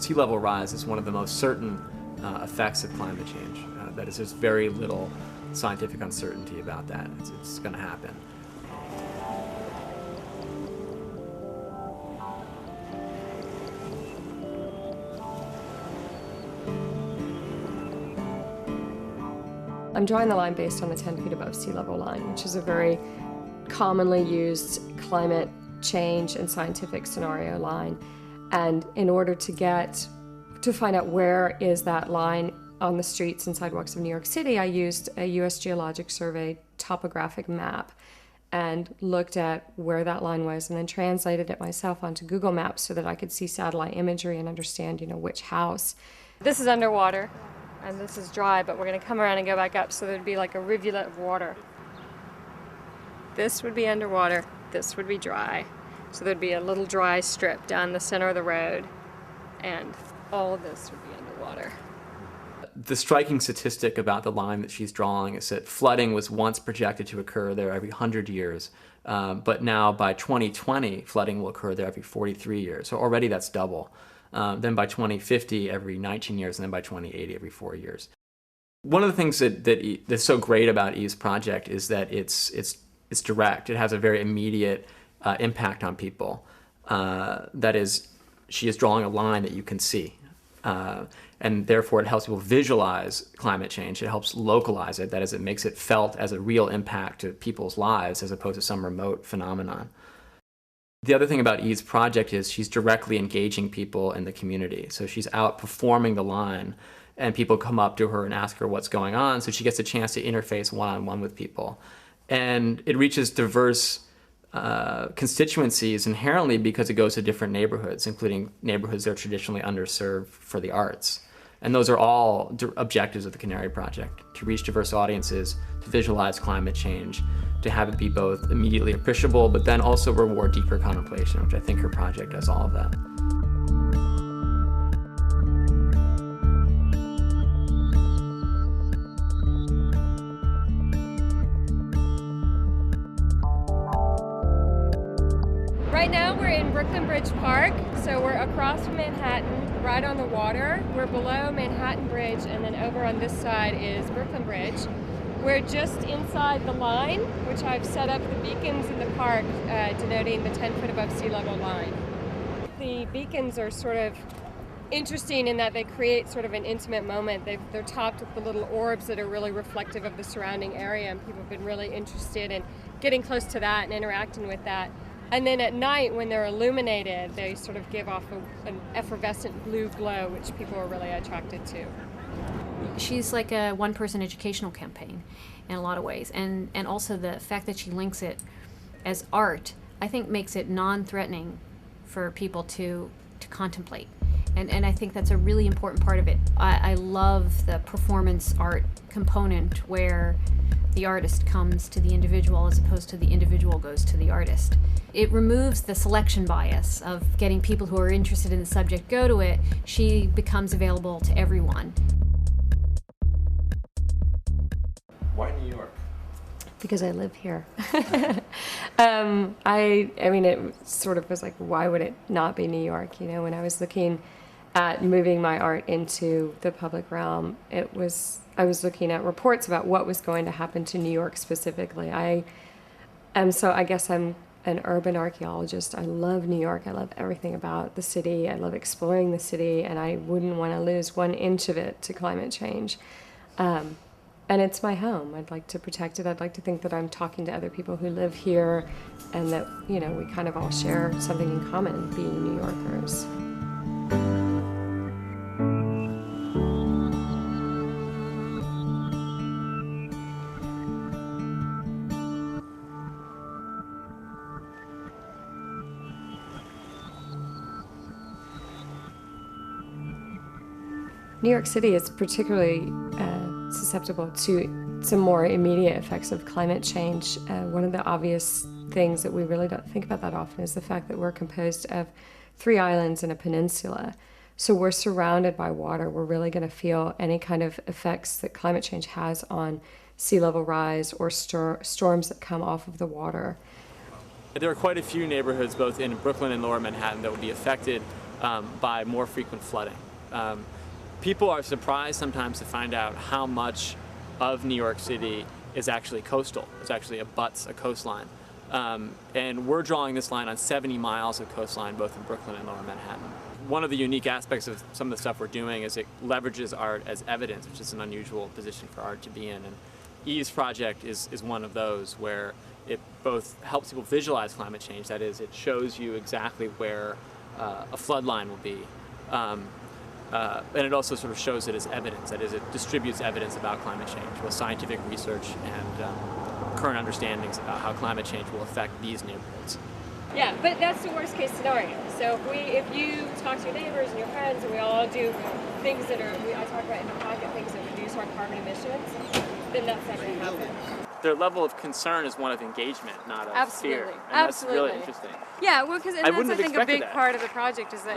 sea level rise is one of the most certain effects of climate change. That is, there's very little scientific uncertainty about that. It's going to happen. I'm drawing the line based on the 10 feet above sea level line, which is a very commonly used climate change and scientific scenario line. And in order to find out where is that line on the streets and sidewalks of New York City, I used a U.S. Geologic Survey topographic map and looked at where that line was and then translated it myself onto Google Maps so that I could see satellite imagery and understand, which house. This is underwater. And this is dry, but we're going to come around and go back up, so there'd be like a rivulet of water. This would be underwater, this would be dry. So there'd be a little dry strip down the center of the road, and all of this would be underwater. The striking statistic about the line that she's drawing is that flooding was once projected to occur there every 100 years, but now by 2020, flooding will occur there every 43 years. So already that's double. Then by 2050, every 19 years, and then by 2080, every 4 years. One of the things that's so great about Eve's project is that it's direct. It has a very immediate impact on people. That is, she is drawing a line that you can see. And therefore, it helps people visualize climate change. It helps localize it. That is, it makes it felt as a real impact to people's lives as opposed to some remote phenomenon. The other thing about Eve's project is she's directly engaging people in the community. So she's out performing the line, and people come up to her and ask her what's going on, so she gets a chance to interface one-on-one with people. And it reaches diverse constituencies inherently because it goes to different neighborhoods, including neighborhoods that are traditionally underserved for the arts. And those are all objectives of the Canary Project: to reach diverse audiences, to visualize climate change, to have it be both immediately appreciable, but then also reward deeper contemplation, which I think her project does all of that. Right now we're in Brooklyn Bridge Park, so we're across from Manhattan, right on the water. We're below Manhattan Bridge, and then over on this side is Brooklyn Bridge. We're just inside the line, which I've set up the beacons in the park denoting the 10 foot above sea level line. The beacons are sort of interesting in that they create sort of an intimate moment. They're topped with the little orbs that are really reflective of the surrounding area, and people have been really interested in getting close to that and interacting with that. And then at night, when they're illuminated, they sort of give off an effervescent blue glow, which people are really attracted to. She's like a one-person educational campaign in a lot of ways. And also the fact that she links it as art, I think makes it non-threatening for people to contemplate. And I think that's a really important part of it. I love the performance art component where the artist comes to the individual as opposed to the individual goes to the artist. It removes the selection bias of getting people who are interested in the subject go to it. She becomes available to everyone. Why New York? Because I live here. I mean, it sort of was like, why would it not be New York? When I was looking at moving my art into the public realm, I was looking at reports about what was going to happen to New York specifically. I guess I'm an urban archaeologist. I love New York. I love everything about the city. I love exploring the city, and I wouldn't want to lose 1 inch of it to climate change. And it's my home. I'd like to protect it. I'd like to think that I'm talking to other people who live here and that, we kind of all share something in common, being New Yorkers. New York City is particularly susceptible to some more immediate effects of climate change. One of the obvious things that we really don't think about that often is the fact that we're composed of 3 islands and a peninsula. So we're surrounded by water. We're really going to feel any kind of effects that climate change has on sea level rise or storms that come off of the water. There are quite a few neighborhoods, both in Brooklyn and Lower Manhattan, that will be affected by more frequent flooding. People are surprised sometimes to find out how much of New York City is actually coastal. It's actually abuts a coastline. And we're drawing this line on 70 miles of coastline, both in Brooklyn and Lower Manhattan. One of the unique aspects of some of the stuff we're doing is it leverages art as evidence, which is an unusual position for art to be in. And Eve's project is one of those where it both helps people visualize climate change, that is, it shows you exactly where a flood line will be. And it also sort of shows it as evidence, that is, it distributes evidence about climate change with scientific research and current understandings about how climate change will affect these neighborhoods. Yeah, but that's the worst case scenario. So if you talk to your neighbors and your friends, and we all do things that I talk about in the pocket, things that reduce our carbon emissions, then that's not going to happen. Their level of concern is one of engagement, not of fear. And Absolutely. that's really interesting. Yeah, well, because that's, I think, a big that. part of the project is that